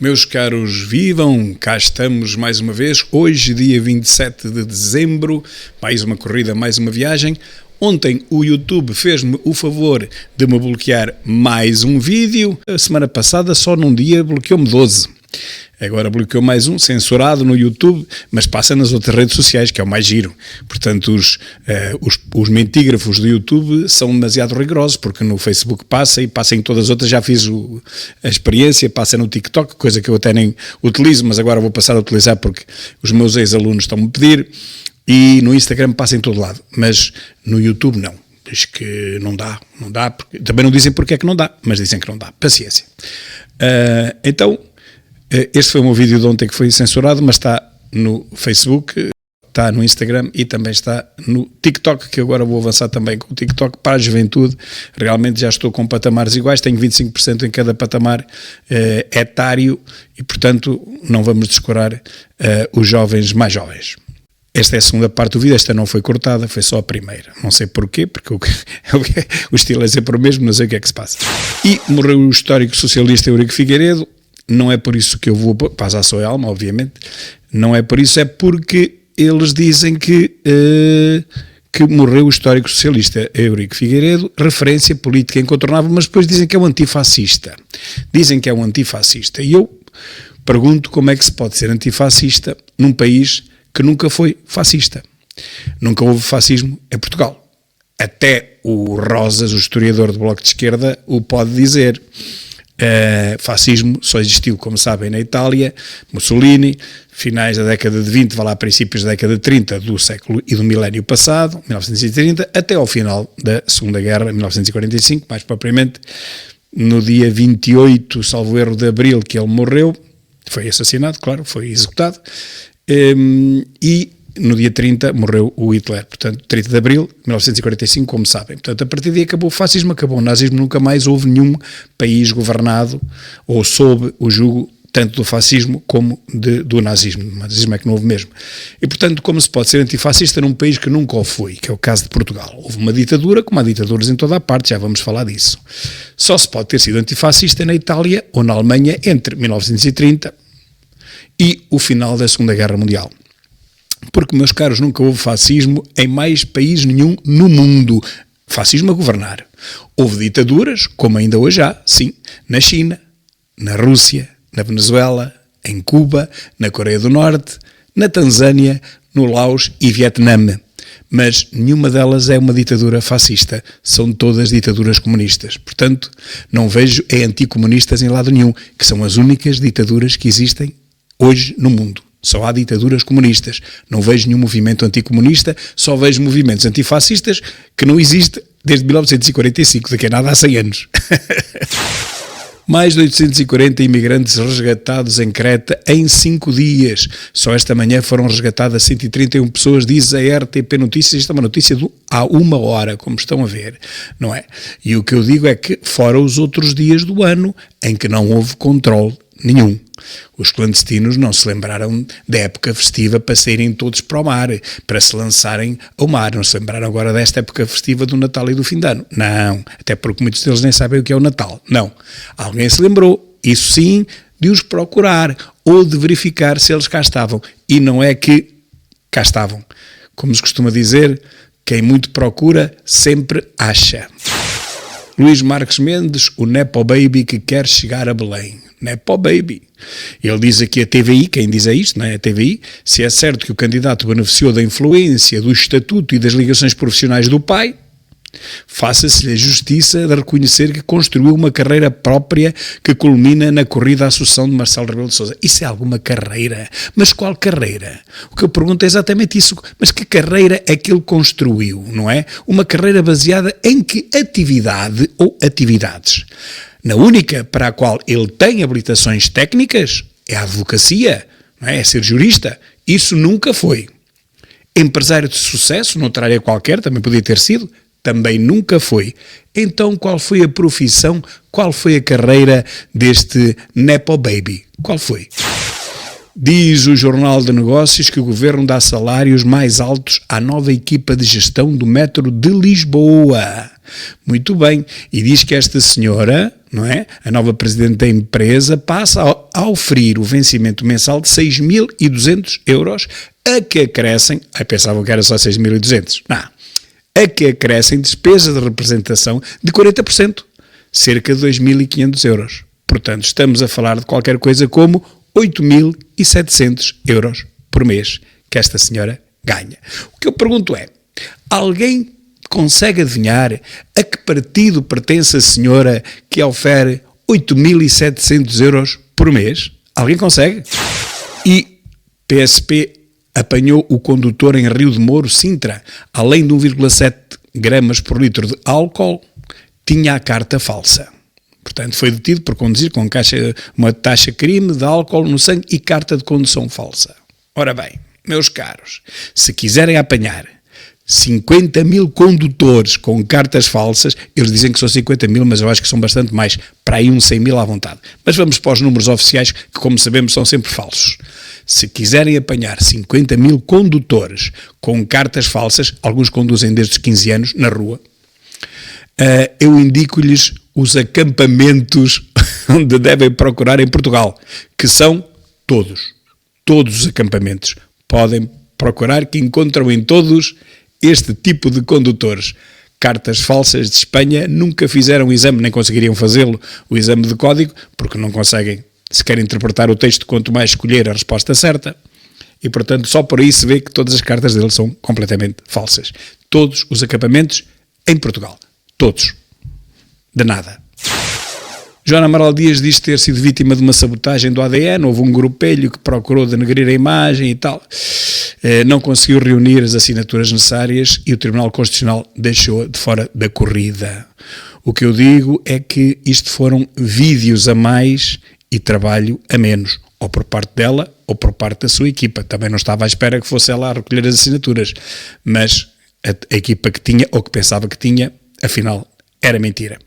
Meus caros, vivam! Cá estamos mais uma vez, hoje dia 27 de dezembro, mais uma corrida, mais uma viagem. Ontem o YouTube fez-me o favor de me bloquear mais um vídeo, a semana passada só num dia bloqueou-me 12. Agora bloqueou mais um, censurado no YouTube, mas passa nas outras redes sociais, que é o mais giro. Portanto, os mentígrafos do YouTube são demasiado rigorosos, porque no Facebook passa e passa em todas as outras. Já fiz a experiência, passa no TikTok, coisa que eu até nem utilizo, mas agora vou passar a utilizar porque os meus ex-alunos estão-me a pedir. E no Instagram passa em todo lado, mas no YouTube não. Diz que não dá, porque, também não dizem porque é que não dá, mas dizem que não dá. Paciência. Então... Este foi o meu vídeo de ontem que foi censurado, mas está no Facebook, está no Instagram e também está no TikTok, que agora vou avançar também com o TikTok para a juventude. Realmente já estou com patamares iguais, tenho 25% em cada patamar etário e, portanto, não vamos descurar os jovens mais jovens. Esta é a segunda parte do vídeo, esta não foi cortada, foi só a primeira. Não sei porquê, porque o estilo é sempre o mesmo, não sei o que é que se passa. E morreu o histórico socialista Eurico Figueiredo. Não é por isso que eu vou paz à sua alma, obviamente, não é por isso, é porque eles dizem que morreu o histórico socialista Eurico Figueiredo, referência política incontornável, mas depois dizem que é um antifascista. Dizem que é um antifascista. E eu pergunto como é que se pode ser antifascista num país que nunca foi fascista. Nunca houve fascismo em Portugal. Até o Rosas, o historiador do Bloco de Esquerda, o pode dizer. Fascismo só existiu, como sabem, na Itália, Mussolini, finais da década de 20, vai lá princípios da década de 30 do século e do milénio passado, 1930, até ao final da Segunda Guerra, 1945, mais propriamente, no dia 28, salvo erro, de abril, que ele morreu, foi assassinado, claro, foi executado, e no dia 30 morreu o Hitler, portanto 30 de abril de 1945, como sabem. Portanto, a partir daí acabou o fascismo, acabou o nazismo, nunca mais houve nenhum país governado ou sob o jugo tanto do fascismo como do nazismo. O nazismo é que não houve mesmo. E portanto, como se pode ser antifascista num país que nunca o foi, que é o caso de Portugal. Houve uma ditadura, como há ditaduras em toda a parte, já vamos falar disso. Só se pode ter sido antifascista na Itália ou na Alemanha entre 1930 e o final da Segunda Guerra Mundial. Porque, meus caros, nunca houve fascismo em mais país nenhum no mundo. Fascismo a governar. Houve ditaduras, como ainda hoje há, sim, na China, na Rússia, na Venezuela, em Cuba, na Coreia do Norte, na Tanzânia, no Laos e Vietnã. Mas nenhuma delas é uma ditadura fascista. São todas ditaduras comunistas. Portanto, não vejo anticomunistas em lado nenhum, que são as únicas ditaduras que existem hoje no mundo. Só há ditaduras comunistas. Não vejo nenhum movimento anticomunista, só vejo movimentos antifascistas que não existem desde 1945, daqui a nada há 100 anos. Mais de 840 imigrantes resgatados em Creta em 5 dias. Só esta manhã foram resgatadas 131 pessoas, diz a RTP Notícias. Isto é uma notícia há 1 hora, como estão a ver, não é? E o que eu digo é que, fora os outros dias do ano em que não houve controle nenhum. Os clandestinos não se lembraram da época festiva para saírem todos para o mar, para se lançarem ao mar. Não se lembraram agora desta época festiva do Natal e do fim de ano. Não, até porque muitos deles nem sabem o que é o Natal. Não. Alguém se lembrou, isso sim, de os procurar ou de verificar se eles cá estavam. E não é que cá estavam. Como se costuma dizer, quem muito procura sempre acha. Luís Marques Mendes, o Nepo Baby que quer chegar a Belém. Nepo Baby. Ele diz aqui a TVI, quem diz é isto, não é? A TVI, se é certo que o candidato beneficiou da influência, do estatuto e das ligações profissionais do pai, faça-se-lhe a justiça de reconhecer que construiu uma carreira própria que culmina na corrida à sucessão de Marcelo Rebelo de Sousa. Isso é alguma carreira? Mas qual carreira? O que eu pergunto é exatamente isso. Mas que carreira é que ele construiu, não é? Uma carreira baseada em que atividade ou atividades? Na única para a qual ele tem habilitações técnicas é a advocacia, não é? É ser jurista. Isso nunca foi. Empresário de sucesso, noutra área qualquer, também podia ter sido, também nunca foi. Então qual foi a profissão, qual foi a carreira deste Nepo Baby? Qual foi? Diz o Jornal de Negócios que o Governo dá salários mais altos à nova equipa de gestão do metro de Lisboa. Muito bem. E diz que esta senhora, não é? A nova presidente da empresa passa a oferir o vencimento mensal de 6.200 euros, a que acrescem, pensavam que era só 6.200, não, a que acrescem despesas de representação de 40%, cerca de 2.500 euros. Portanto, estamos a falar de qualquer coisa como 8.700 euros por mês que esta senhora ganha. O que eu pergunto é, alguém consegue adivinhar a que partido pertence a senhora que ofere 8.700 euros por mês? Alguém consegue? E PSP apanhou o condutor em Rio de Moro, Sintra, além de 1,7 gramas por litro de álcool, tinha a carta falsa. Portanto, foi detido por conduzir com uma taxa crime de álcool no sangue e carta de condução falsa. Ora bem, meus caros, se quiserem apanhar 50 mil condutores com cartas falsas, eles dizem que são 50 mil, mas eu acho que são bastante mais, para aí uns 100 mil à vontade. Mas vamos para os números oficiais, que como sabemos são sempre falsos. Se quiserem apanhar 50 mil condutores com cartas falsas, alguns conduzem desde os 15 anos na rua, eu indico-lhes os acampamentos onde devem procurar em Portugal, que são todos os acampamentos. Podem procurar que encontram em todos este tipo de condutores. Cartas falsas de Espanha nunca fizeram o exame, nem conseguiriam fazê-lo, o exame de código, porque não conseguem sequer interpretar o texto, quanto mais escolher a resposta certa. E, portanto, só por aí se vê que todas as cartas deles são completamente falsas. Todos os acampamentos em Portugal. Todos. De nada. Joana Amaral Dias diz ter sido vítima de uma sabotagem do ADN, houve um grupelho que procurou denegrir a imagem e tal, não conseguiu reunir as assinaturas necessárias e o Tribunal Constitucional deixou de fora da corrida. O que eu digo é que isto foram vídeos a mais e trabalho a menos, ou por parte dela ou por parte da sua equipa. Também não estava à espera que fosse ela a recolher as assinaturas, mas a equipa que tinha, ou que pensava que tinha, afinal era mentira.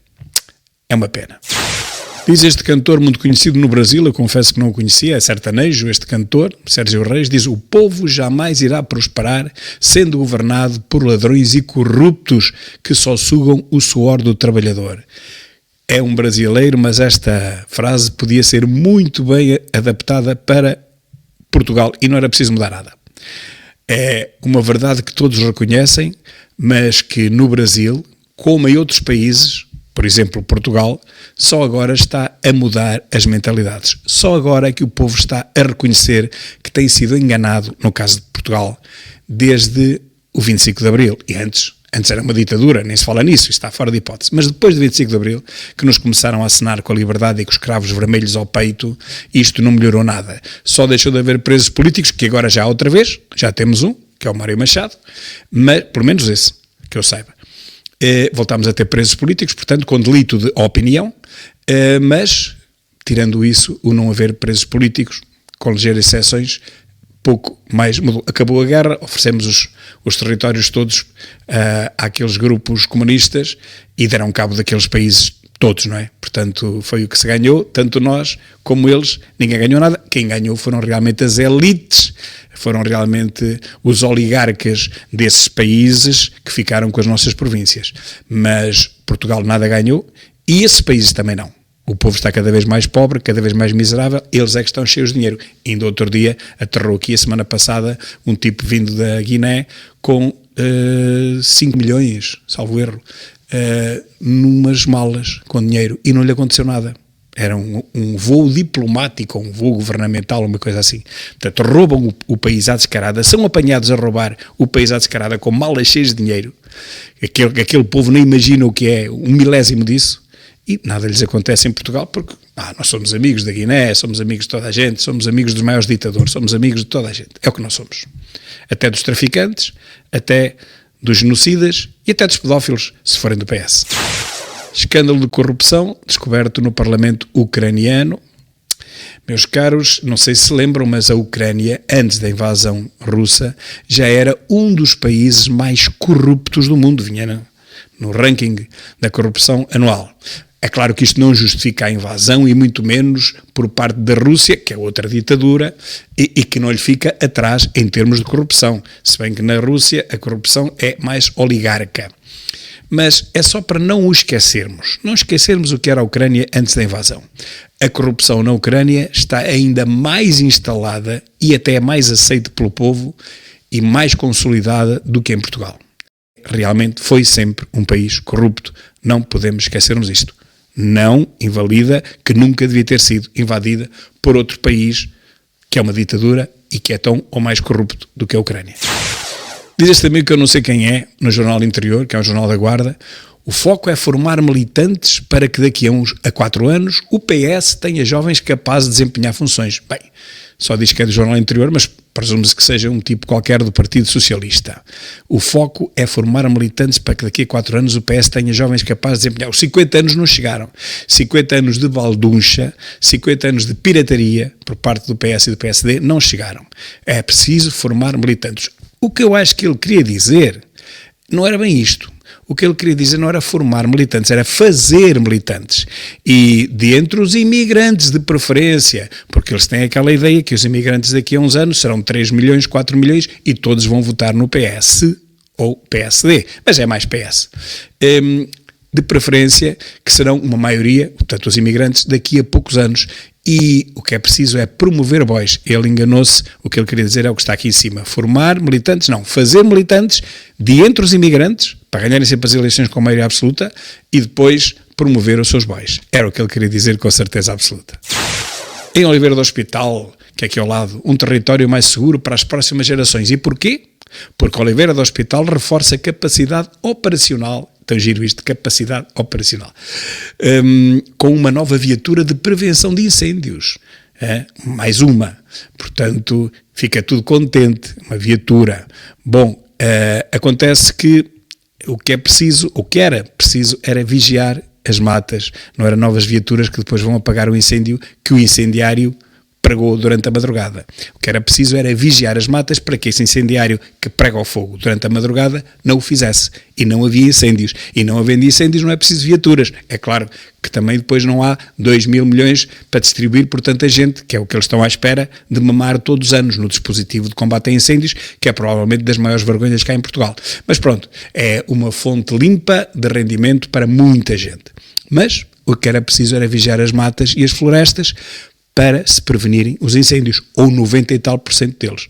É uma pena. Diz este cantor muito conhecido no Brasil, eu confesso que não o conhecia, é sertanejo, este cantor, Sérgio Reis, diz: o povo jamais irá prosperar sendo governado por ladrões e corruptos que só sugam o suor do trabalhador. É um brasileiro, mas esta frase podia ser muito bem adaptada para Portugal e não era preciso mudar nada. É uma verdade que todos reconhecem, mas que no Brasil, como em outros países, por exemplo, Portugal, só agora está a mudar as mentalidades. Só agora é que o povo está a reconhecer que tem sido enganado, no caso de Portugal, desde o 25 de Abril. E antes era uma ditadura, nem se fala nisso, está fora de hipótese. Mas depois do 25 de Abril, que nos começaram a acenar com a liberdade e com os cravos vermelhos ao peito, isto não melhorou nada. Só deixou de haver presos políticos, que agora já há outra vez, já temos um, que é o Mário Machado, mas pelo menos esse, que eu saiba. Voltámos a ter presos políticos, portanto, com delito de opinião, mas, tirando isso, o não haver presos políticos, com ligeiras exceções, pouco mais mudou. Acabou a guerra, oferecemos os territórios todos àqueles grupos comunistas e deram cabo daqueles países todos, não é? Portanto, foi o que se ganhou, tanto nós como eles, ninguém ganhou nada. Quem ganhou foram realmente as elites, foram realmente os oligarcas desses países que ficaram com as nossas províncias. Mas Portugal nada ganhou e esses países também não. O povo está cada vez mais pobre, cada vez mais miserável, eles é que estão cheios de dinheiro. Ainda outro dia aterrou aqui, a semana passada, um tipo vindo da Guiné com 5 milhões, salvo erro, numas malas com dinheiro e não lhe aconteceu nada. Era um voo diplomático, um voo governamental, uma coisa assim. Portanto, roubam o país à descarada, são apanhados a roubar o país à descarada com malas cheias de dinheiro. Aquele povo nem imagina o que é um milésimo disso e nada lhes acontece em Portugal porque nós somos amigos da Guiné, somos amigos de toda a gente, somos amigos dos maiores ditadores, somos amigos de toda a gente. É o que nós somos. Até dos traficantes, até dos genocidas e até dos pedófilos, se forem do PS. Escândalo de corrupção descoberto no Parlamento ucraniano. Meus caros, não sei se lembram, mas a Ucrânia, antes da invasão russa, já era um dos países mais corruptos do mundo, vinha no ranking da corrupção anual. É claro que isto não justifica a invasão e muito menos por parte da Rússia, que é outra ditadura, e que não lhe fica atrás em termos de corrupção, se bem que na Rússia a corrupção é mais oligarca. mas é só para não o esquecermos. Não esquecermos o que era a Ucrânia antes da invasão. A corrupção na Ucrânia está ainda mais instalada e até mais aceita pelo povo e mais consolidada do que em Portugal. Realmente foi sempre um país corrupto. Não podemos esquecermos isto. Não invalida que nunca devia ter sido invadida por outro país que é uma ditadura e que é tão ou mais corrupto do que a Ucrânia. Diz este amigo que eu não sei quem é, no Jornal Interior, que é um jornal da Guarda, o foco é formar militantes para que daqui a 4 anos o PS tenha jovens capazes de desempenhar funções. Bem, só diz que é do Jornal Interior, mas presume-se que seja um tipo qualquer do Partido Socialista. O foco é formar militantes para que daqui a 4 anos o PS tenha jovens capazes de desempenhar. Os 50 anos não chegaram. 50 anos de balduncha, 50 anos de pirataria por parte do PS e do PSD não chegaram. É preciso formar militantes. O que eu acho que ele queria dizer não era bem isto. O que ele queria dizer não era formar militantes, era fazer militantes. E de entre os imigrantes de preferência, porque eles têm aquela ideia que os imigrantes daqui a uns anos serão 3 milhões, 4 milhões e todos vão votar no PS ou PSD, mas é mais PS. De preferência que serão uma maioria, portanto os imigrantes, daqui a poucos anos. E o que é preciso é promover bois. Ele enganou-se, o que ele queria dizer é o que está aqui em cima. Formar militantes, não, fazer militantes de entre os imigrantes, para ganharem sempre as eleições com maioria absoluta, e depois promover os seus bois. Era o que ele queria dizer com certeza absoluta. Em Oliveira do Hospital, que é aqui ao lado, um território mais seguro para as próximas gerações. E porquê? Porque Oliveira do Hospital reforça a capacidade operacional, tão giro isto, capacidade operacional, com uma nova viatura de prevenção de incêndios, mais uma, portanto fica tudo contente, uma viatura. Bom, acontece que o que era preciso era vigiar as matas, não eram novas viaturas que depois vão apagar o incêndio que o incendiário pregou durante a madrugada. O que era preciso era vigiar as matas para que esse incendiário que prega o fogo durante a madrugada não o fizesse. E não havia incêndios. E não havendo incêndios não é preciso viaturas. É claro que também depois não há 2 mil milhões para distribuir por tanta gente, que é o que eles estão à espera de mamar todos os anos no dispositivo de combate a incêndios, que é provavelmente das maiores vergonhas cá em Portugal. Mas pronto, é uma fonte limpa de rendimento para muita gente. Mas o que era preciso era vigiar as matas e as florestas para se prevenirem os incêndios, ou 90 e tal % deles.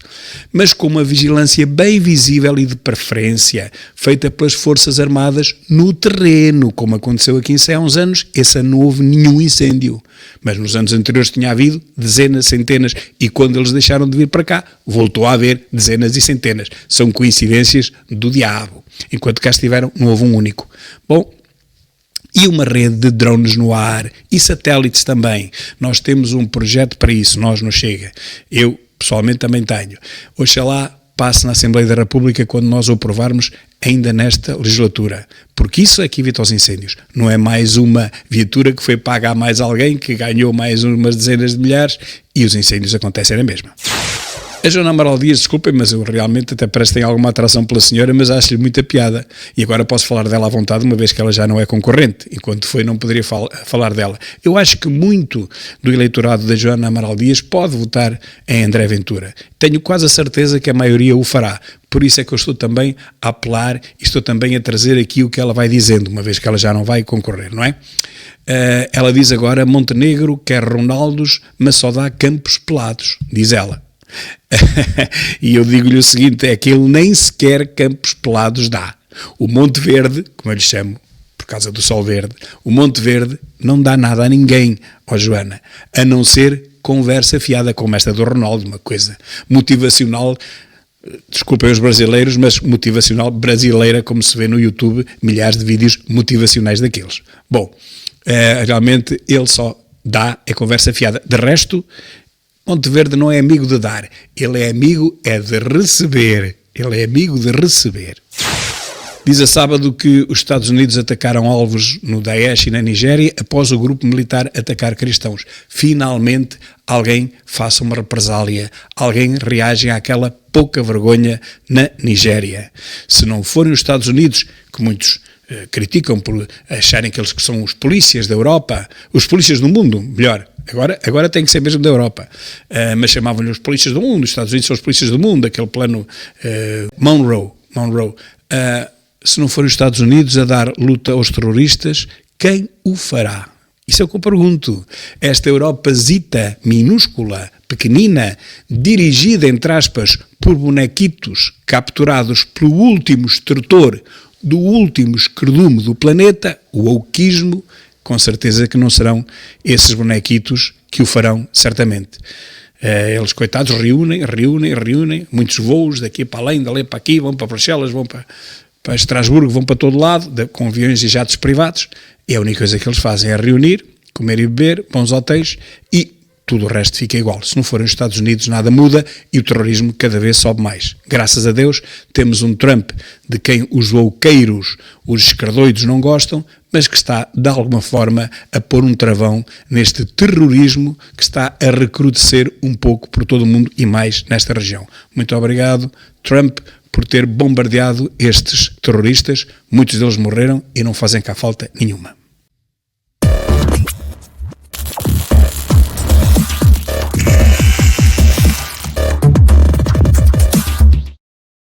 Mas com uma vigilância bem visível e de preferência, feita pelas Forças Armadas no terreno, como aconteceu aqui em Sé há uns anos. Esse ano não houve nenhum incêndio, mas nos anos anteriores tinha havido dezenas, centenas, e quando eles deixaram de vir para cá, voltou a haver dezenas e centenas. São coincidências do diabo. Enquanto cá estiveram, não houve um único. Bom, e uma rede de drones no ar e satélites também. Nós temos um projeto para isso, nós no Chega. Eu, pessoalmente, também tenho. Oxalá passe na Assembleia da República quando nós o aprovarmos ainda nesta legislatura. Porque isso é que evita os incêndios. Não é mais uma viatura que foi paga a mais alguém, que ganhou mais umas dezenas de milhares e os incêndios acontecem na mesma. A Joana Amaral Dias, desculpem, mas eu realmente até parece que tenho alguma atração pela senhora, mas acho-lhe muita piada. E agora posso falar dela à vontade, uma vez que ela já não é concorrente. Enquanto foi, não poderia falar dela. Eu acho que muito do eleitorado da Joana Amaral Dias pode votar em André Ventura. Tenho quase a certeza que a maioria o fará. Por isso é que eu estou também a apelar e estou também a trazer aqui o que ela vai dizendo, uma vez que ela já não vai concorrer, não é? Ela diz agora: Montenegro quer Ronaldos, mas só dá campos pelados, diz ela. E eu digo-lhe o seguinte, é que ele nem sequer campos pelados dá. O Monte Verde, como eu lhe chamo, por causa do sol verde, o Monte Verde não dá nada a ninguém, ó Joana, a não ser conversa fiada como esta do Ronaldo, uma coisa motivacional, desculpem os brasileiros, mas motivacional brasileira, como se vê no YouTube, milhares de vídeos motivacionais daqueles. Bom, realmente ele só dá a conversa fiada. De resto, Monte Verde não é amigo de dar, ele é amigo de receber. Ele é amigo de receber. Diz a sábado que os Estados Unidos atacaram alvos no Daesh e na Nigéria após o grupo militar atacar cristãos. Finalmente alguém faça uma represália, alguém reage àquela pouca vergonha na Nigéria. Se não forem os Estados Unidos, que muitos criticam por acharem que eles que são os polícias da Europa, os polícias do mundo, melhor, agora tem que ser mesmo da Europa, mas chamavam-lhe os polícias do mundo, os Estados Unidos são os polícias do mundo, aquele plano Monroe. se não forem os Estados Unidos a dar luta aos terroristas, quem o fará? Isso é o que eu pergunto. Esta Europazita minúscula, pequenina, dirigida, entre aspas, por bonequitos capturados pelo último estertor do último esquerdume do planeta, o wokeismo, com certeza que não serão esses bonequitos que o farão, certamente. Eles, coitados, reúnem, muitos voos daqui para além, dali para aqui, vão para Bruxelas, vão para Estrasburgo, vão para todo lado, com aviões e jatos privados, e a única coisa que eles fazem é reunir, comer e beber, bons hotéis, e tudo o resto fica igual. Se não forem os Estados Unidos, nada muda e o terrorismo cada vez sobe mais. Graças a Deus, temos um Trump de quem os woqueiros, os esquerdoidos não gostam, mas que está, de alguma forma, a pôr um travão neste terrorismo que está a recrudescer um pouco por todo o mundo e mais nesta região. Muito obrigado, Trump, por ter bombardeado estes terroristas. Muitos deles morreram e não fazem cá falta nenhuma.